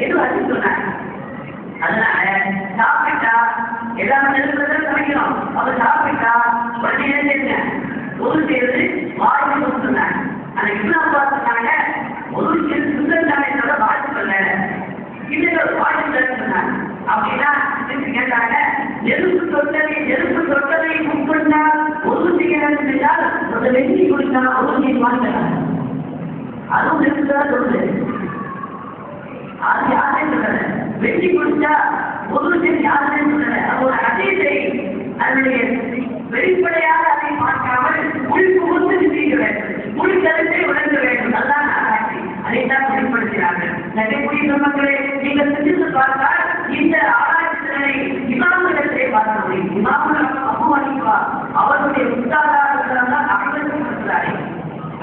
என்று அது சொன்னார். அதனால சாப்பிட்டா எல்லாமே நெருங்குறதும் கிடைக்கணும். அவர் சாப்பிட்டா உடனே என்ன ஒரு சேர்ந்து வாழ்க்கை சொன்னாங்க. அந்த இஸ்லாம் பார்த்துட்டாங்க ஒரு சேர்ந்து சுந்தரத்தானோட வாழ்த்துக்கல்ல இன்னொரு வாழ்த்துக்கள் சொன்னாங்க. அப்படின்னா கேட்டாங்க நெருப்பு தொட்டதை உட்கொண்டால் ஒரு செய்யணும் என்றால் அந்த வெற்றி குடித்தா ஒரு செய்ய மாட்டாங்க. அதுவும் நெருப்புதான் சொல்லுது. அது யாருன்னு சொல்றது வெற்றி குடிச்சா ஒரு செய்ய யாருன்னு சொல்றது. அதோட அதீதை அதனுடைய வெளிப்படையாக அதை பார்க்காமல் உள்புகுந்து சிந்திக்க வேண்டும். உள் கருத்தை உணர்ந்த வேண்டும். அதுதான் ஆராய்ச்சி. அதைத்தான் வெளிப்படுத்தினார்கள். நகைக்கூடிய மக்களே நீங்கள் சிந்தித்து பார்த்தால் இந்த ஆராய்ச்சிகளை இமாமிடத்திலே பார்க்க முடியும். இமாமுல் அபூ ஹனீஃபா அவருடைய உத்தாராக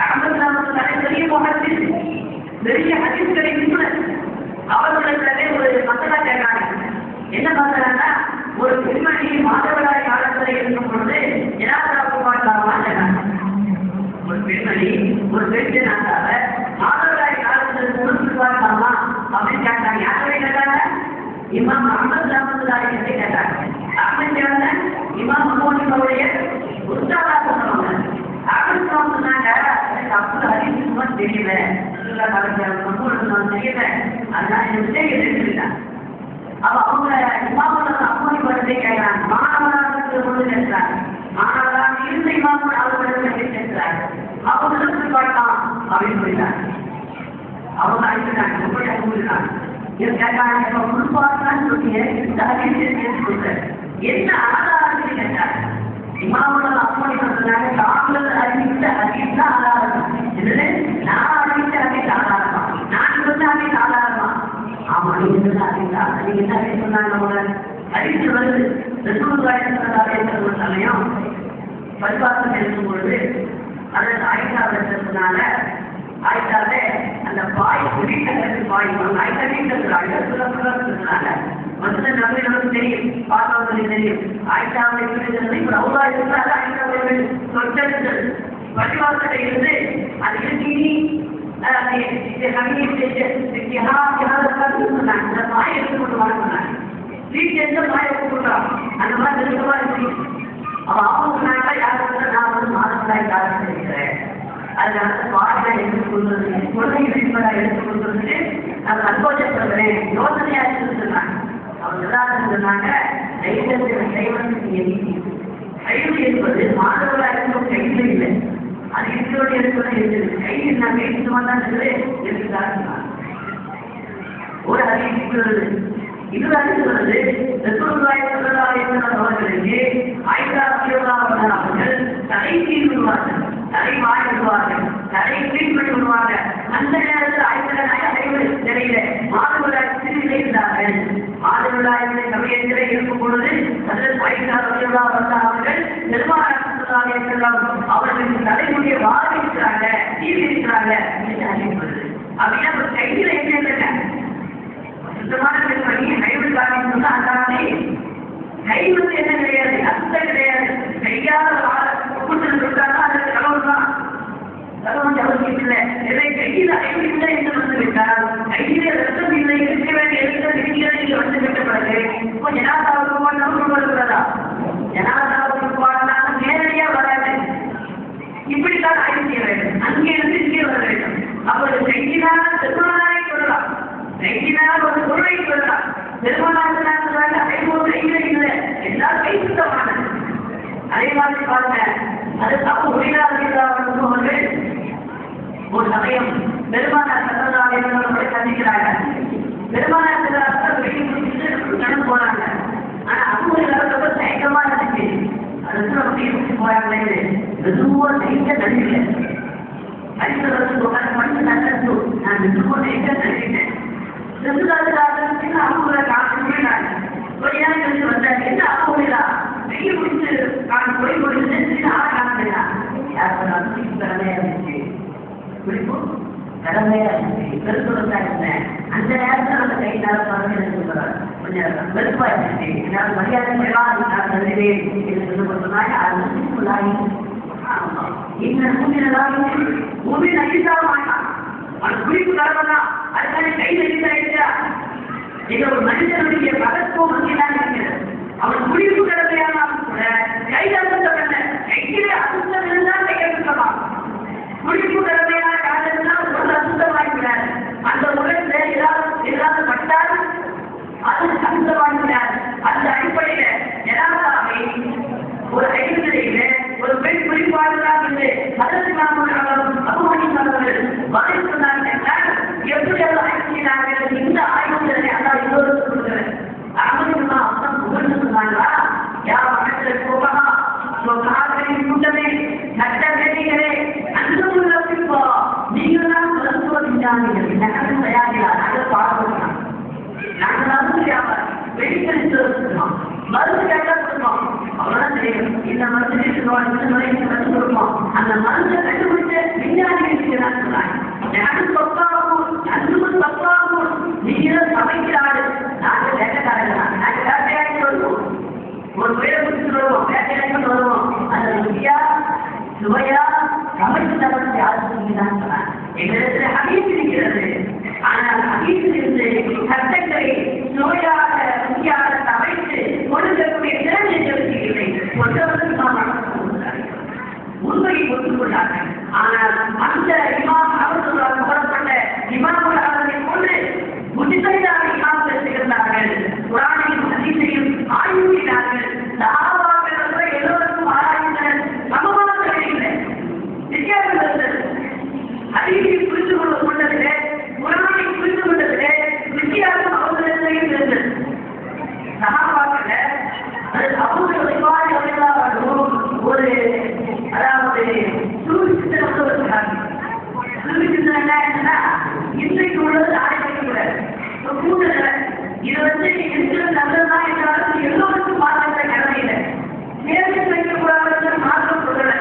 அகமதுல்லாஹி பெரிய முஹத்திஸ் பெரிய ஹதீஸ்களை நிபுணர். அவர்களிடத்திலே ஒரு மசாலா கேட்கிறாங்க. என்ன மசாலான்னா ஒரு பெண்மணி மாதவிடாய் காலத்தில் இருக்கும் பொழுது ஜனாதாவுக்கு பார்க்கலாமா கேட்டாங்க. ஒரு பெண்மணி ஒரு பெண் ஜனாதாவ மாதவிடாய் காலத்தில் கொடுத்து பார்க்கலாமா அப்படின்னு கேட்டாங்க. யாரை கேட்டாங்க? இமாம் அஹ்மத் ரஹ்மத்துல்லாஹி அலைஹி கேட்டாங்க. அஹ்மத் இமாம் அபூ ஹனீஃபாவுடைய உஸ்தாதாக சொன்னாங்க. அஹ்மத் சொன்னாங்க எனக்கு அப்துல் ஹதீஸ் சும்மா தெரியல தெரியல அதனால எனக்கு தெரியல. அப்ப அவங்க இமாமுல் அபூ படத்தை கேட்கிறாங்க. மாணவராக கொண்டு கேட்கிறாங்க. மாணவராக இருந்த இமாமுல் அவர்களிடத்தை கேட்கிறாங்க. அவங்க நிறுத்தி பார்க்கலாம் அப்படின்னு சொல்லிட்டாங்க. அவங்க அழைக்கிறாங்க. ரொம்ப அனுப்பிட்டாங்க. இது கேட்டாங்க உள்பார்த்தான்னு சொன்னீங்க இந்த ஹதீஸை சொல்றேன் என்ன ஆதாரத்தை கேட்டாங்க. இமாமுல் அபூ சொன்னாங்க தாங்கள் அறிவித்த ஹதீஸ் தான் ஆதாரம். என்னது நான் அறிவித்த ஹதீஸ் ஆதாரமா நான் சொன்ன ஹதீஸ் ஆதாரமா? ஆமா நீங்க சொன்னா நீங்க என்ன சொன்னாங்க அடித்து வருது. ரசூலுல்லாஹி ஸல்லல்லாஹு அலைஹி வஸல்லம் சமயம் பரிபாசம் இருக்கும் பொழுது அதற்கு ஆயிஷாவை சொன்னாங்க. ஆயிஷாவே அந்த பாய் வீட்டை பாய் ஆயிஷா வீட்டில் சொன்னாங்க. வந்து நமக்கு தெரியும் பார்த்தவங்களுக்கு தெரியும். ஆயிஷாவை இப்ப அவ்வளோ இருந்தாலும் ஆயிஷாவை சொற்கள் பரிபாசத்தை இருந்து அது இருக்கு மாய எடுத்துக்கொண்டு வாழ்ந்தாங்க. வீட்டுல இருந்து மாய எடுத்துக்கொண்டான் அந்த மாதிரி நெருக்கமா இருக்கு. அவ அவங்க சொன்னாங்க யாரும் நான் வந்து மாதவிடாய் காலம் இருக்கிறேன். அதனால பாடலை எடுத்துக்கொள்வது குழந்தை வெளிப்படா எடுத்துக்கொள்வதற்கு நான் சந்தோஷப்படுகிறேன் யோசனையா சொன்னாங்க. அவங்க எல்லாரும் சொன்னாங்க கைது என்பது மாணவர்களா இருக்கும் கைது இல்லை. அது இருக்கிறோட இருக்கிறது இருக்குது. கைது நான் கைது தான் இருக்கிறேன் ஒரு அறிவிக்கிறது. இது அறிவிக்கிறது ரசூலுல்லாஹி ஸல்லல்லாஹு அலைஹி வஸல்லம் அவர்களுக்கு ஆயிஷா ரலியல்லாஹு அன்ஹா அவர்கள் தலை கீழ்விடுவார்கள், தலை வாய்விடுவார்கள், தலை கீழ்விடுவாங்க. அந்த நேரத்தில் ஆயிஷா நாயகம் நிலையில மாதவிடாய் இருந்தார்கள். மாதவிடாய் சமயத்திலே இருக்கும் பொழுது அதில் ஆயிஷா ரலியல்லாஹு அன்ஹா அவர்கள் பெருமானார் ஸல்லல்லாஹு அலைஹி வஸல்லம் அவர்களுக்கு தலைமுடிய வாரி இருக்கிறாங்க, தீவி இருக்கிறாங்க என்று அறிவிப்பது. அப்படின்னா ஒரு கையில என்ன இல்லைங்க சுத்தமான பெண்மணி கைவிடு காரணம் சொன்னா அதானே கை வந்து என்ன கிடையாது அர்த்தம் கிடையாது. கையால் கூட்டல் கொடுத்தாங்க அதற்கு கடவுள் தான் கடவுள் அவசியம் இல்லை. எதை கையில் அறிவு இல்லை என்று வந்துவிட்டால் கையிலே ரத்தம் இல்லை இருக்க வேண்டிய எழுத்தல் இருக்கிறது என்று வந்துவிட்ட பிறகு இப்போ ஜனாதாவுக்கு பாடம் வருகிறதா? ஜனாதாவுக்கு பாடம் நேரடியா வராது. இப்படித்தான் ஆய்வு செய்ய வேண்டும். அங்கே இருந்து இங்கே வர வேண்டும். அப்போது கையிலான திருமணாரை சொல்லலாம், கையினால் ஒரு பொருளை சொல்லலாம். திருமணாங்க ஐநூறு கையில இல்லை என்றால் கை சுத்தமானது. அதே மாதிரி பாருங்க அது தப்பு உயிராளர்கள் ஒரு சமயம் பெருமானார் ஸல்லல்லாஹு அலைஹி வஸல்லம் சந்திக்கிறாங்க. பெருமானார் வெளியே நடந்து போறாங்க. ஆனா அவங்க ரொம்ப தயக்கமா இருந்துச்சு. அதுக்கு நம்ம போறாங்களே மெதுவா தைக்க நடிக்கல. அடிக்கிறது மனுஷன் நடந்து நான் மெதுவா தைக்க நடிக்கிட்டேன். அவங்க காட்டுறாங்க. கொஞ்ச நேரம் கழிச்சு வந்தாங்க. என்ன அவங்க வெயில் முடிச்சு பொய் கொடுத்து ஆளை காட்டுறா யார் சொன்னாலும் திறமையா இருந்துச்சு. பிடிப்பும் திறமையா இருந்துச்சு. பெருசுறதா இருந்தேன். அந்த நேரத்தில் அந்த கை நேரம் கொஞ்சம் வெறுப்பா இருந்துச்சு. என்னால் மரியாதை நான் தருகிறேன் என்று சொன்னாங்க. அது இன்னும் பூமியில் அழித்தாக மாட்டான். அது குறிப்பு கடமை தான். அதுக்கான கை நெறிந்தாயிடுச்சா இது ஒரு மனிதனுடைய பதத்துவம் அங்கேதான் இருக்கிறது. அவன் குடிப்பு கடமையானாலும் கூட கைதழுத்தவல்ல, கையிலே அசுத்தம் இருந்தால் கையெழுத்தலாம். குடிப்பு கடமையான காரணத்தினால் ஒரு அசுத்தமாகிறார். அந்த உலகத்தை ஏதாவது பட்டால் அது அசுத்தமாகிறார். அந்த அடிப்படையில எதாவதாவை ஒரு ஐந்திலையில ஒரு பெண் குறிப்பாடுதான் என்று அதற்கு நாம் அபமானித்தவர்கள் வரை சொன்னார்கள் என்றால் எப்படி அதை ஆய்ச்சினார்கள்? இந்த ஆய்வுகளை அதான் இன்னொரு சொல்லுகிறேன். அகமதுமா அப்பன் புகழ்ந்து சொன்னாங்களா? யார் மனத்தில் போகலாம் காதலின் கூட்டமே நட்ட வேலைகளே அந்த உள்ளப்போ நீங்கள் தான் மருத்துவ விஞ்ஞானிகள் நகரம் தயாரிகளா? நாங்கள் பாடுபடுறோம். நாங்கள் மருந்து வியாபாரம் வெளிக்கணித்து வச்சுருக்கோம். மருந்து கேட்டா கொடுப்போம். அவ்வளவுதான் தெரியும். இந்த மருந்து இந்த மருந்து கொடுப்போம். அந்த மருந்தை கண்டுபிடிச்ச விஞ்ஞானிகள் சொன்னாங்க. எனக்கு தப்பாகும் அன்பும் தப்பாகும். நீங்களும் சமைக்கிறாரு. நாங்கள் வேட்டைக்காரங்களா? நாங்கள் வேட்டையாடி வருவோம். ஒரு பேரை முடிச்சுட்டு வருவோம். வேட்டையாடி வருவோம். அந்த ருசியா சுவையா சமைத்து தரது யாருக்கு நீங்கதான் சொன்னாங்க. எங்களிடத்தில் ஹதீஸ் இருக்கிறது. ஆனால் ஹதீஸில் இருந்து சட்டங்களை சுவையாக ருசியாக சமைத்து கொடுக்கக்கூடிய திறன் எங்களுக்கு இல்லை. ஒன்றவர்கள் நாம் உண்மையை ஒத்துக்கொண்டார்கள். ஆனால் அந்த இமாம் அவர்களால் புறப்பட்ட இமாம்கள் அவர்களை கொண்டு முஜ்தஹிதான இமாம்கள் திகழ்ந்தார்கள். குர்ஆனையும் ஹதீஸையும் ஆய்வு செய்தார்கள். சஹாபாக்கள் எல்லோருக்கும் ஆராய்ந்தனர். சமமாக இல்லை, வித்தியாசம் இருந்தது. ஹதீஸை புரிந்து கொண்டதிலே குர்ஆனை புரிந்து கொண்டதிலே வித்தியாசம் அவர்களிடையே இருந்தது. சஹாபாக்கள் அது அபூபக்கர் ரலியல்லாஹு அன்ஹு ஒரு அதாவது சுருசித்தன சொல்லுகிறாங்க. சுருசித்தன என்னன்னா இன்றைக்கு உள்ளது நாளைக்கு கூடாது. கூடுதல் இது இருக்கிற நல்லதுதான் என்றாலும் எல்லோருக்கும் மாற்றத்தை கடமையில நேரத்தில் வைக்கக்கூடாது மாற்றம் சொல்லல.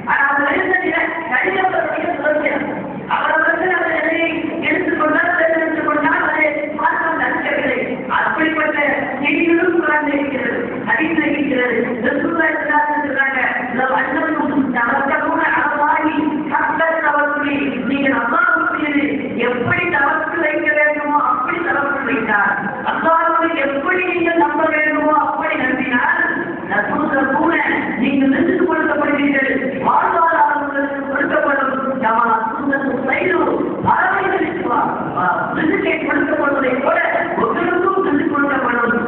ஆனால் அவர் எழுந்ததில கடிதப்படைய சுதந்திரம் அவரவர்கள் அந்த நிலையை எடுத்துக்கொண்டால் தேர்ந்தெடுத்துக் கொண்டால் அதை மாற்றம் நடக்கவில்லை. அப்படிப்பட்ட செய்திகளும் குரான் இருக்கிறது, ஹதீஸ் இருக்கிறது. நீங்கள் அல்லாஹ்வுக்கு எப்படி தவறு வைக்க வேண்டுமோ அப்படி தவறு வைத்தார். அல்லாஹ்வை எப்படி நீங்கள் நம்ப வேண்டுமோ அப்படி நம்பினால் கூட நீங்கள் நின்று கொடுக்கப்படுவீர்கள். வாழ்வாதாரம் உங்களுக்கு கொடுக்கப்படும். நிறுக்கை கொடுக்கப்படுவதை போல ஒவ்வொருக்கும் நின்று கொடுக்கப்படும்.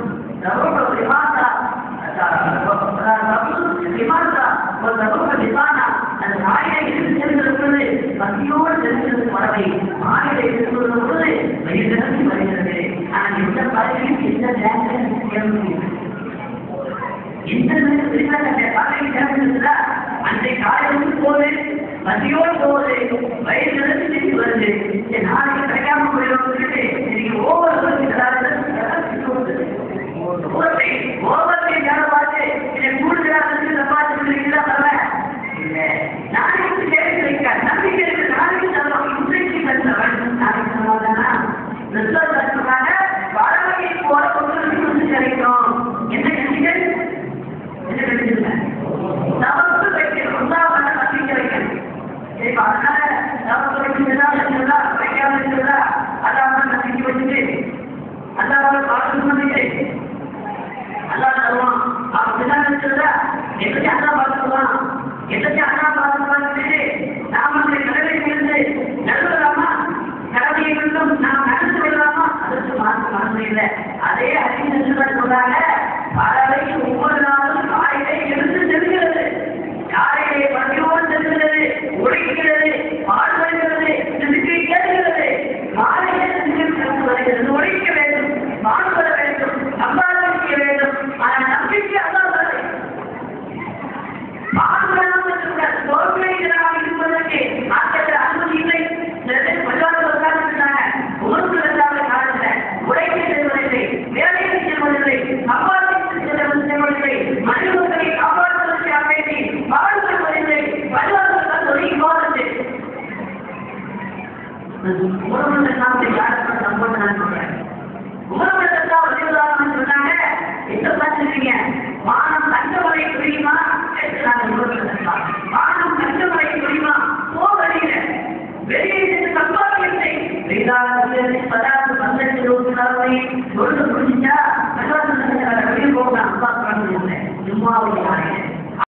அந்த நாயை எடுத்து செல்கிற பொழுது பசியோடு செல்கிறது பறவை மாநிலை செல்கிற பொழுது வயிறு வருகிறது. ஆனால் எந்த பறவையும் எந்த நேரத்தில் அன்றை காலையில் போது மதியோடு போவது வயிறு நிறுத்தி திரும்பி வருது. நாளைக்கு கிடைக்காம போயிடும் சொல்லிட்டு இன்னைக்கு ஓவர்த்தை யாரை பார்த்து இதை கூடுதலாக பார்த்து சொல்லிங்களா? வரல இல்லை, நாளைக்கு தேவை கிடைக்காது. நம்பிக்கை இருக்கு. நாளைக்கு தருவோம். இன்றைக்கு தருவன் நாளைக்கு தருவாதானா? ரிசர்வ் தருவாங்க. பறவையை போல கொண்டு கிடைக்கும். என்ன கண்டிகள் என்ன கிடைச்சிருக்க நமக்கு வைக்கணும். ஒன்றாவது நம்பிக்கை வைக்கணும். சரி, அதனால நமக்கு வைக்கிறதா இருக்கிறதா வைக்காம இருக்கிறதா அதாவது நம்பிக்கை வச்சுட்டு அல்லாத பார்த்து நம்பிக்கை அல்லா தருவான். அப்படிதான் இருக்கிறதா எல்லாத்தையும் அல்லா பார்த்துருவான். எல்லாத்தையும் அல்லா பார்த்துருவான்னு நாம் அந்த கடமையிலிருந்து நடுவலாமா? கடமையை விட்டும் நாம் நடந்து விடலாமா? அதற்கு மனசு இல்லை. அதே அறிஞர்கள் சொல்றாங்க, பறவை ஒவ்வொரு நாளும் காலையிலே எழுந்து செல்கிறது. காலையிலே பணியோடு செல்கிறது, உழைக்கிறது, பால் வருகிறது, திருப்பி கேட்கிறது. மாலையிலே திருப்பி வருகிறது. உழைக்க வேண்டும், பால் வர வேண்டும், சம்பாதிக்க வேண்டும். ஆனால் நம்பிக்கை அல்லாதது. பால்வரம் தோல்வியாக இருப்பதற்கு ஆட்கள் அனுமதி இல்லை. உழைக்க செல்வதில்லை, வேலையை செல்வதில்லை, சம்பாதித்து செல்வதில்லை, மனிதர்களை காப்பாற்றுவதற்காக வேண்டி பால் செல்வதில்லை. வல்லாதவர்கள் ஒரு விவாதத்தை உணவுகள் யாருக்கு நம்ப சொல்றேன். உணவுகளுக்காக வலியுறுத்தாமல் சொன்னாங்க. எந்த பார்த்துருக்கீங்க? வானம் தங்கமலை புரியுமா? வானம் தங்கமலை புரியுமா? போவதில்லை, வெளியே சம்பாதியத்தை பதார்த்த பந்தத்தில் ஜும்மாவுடைய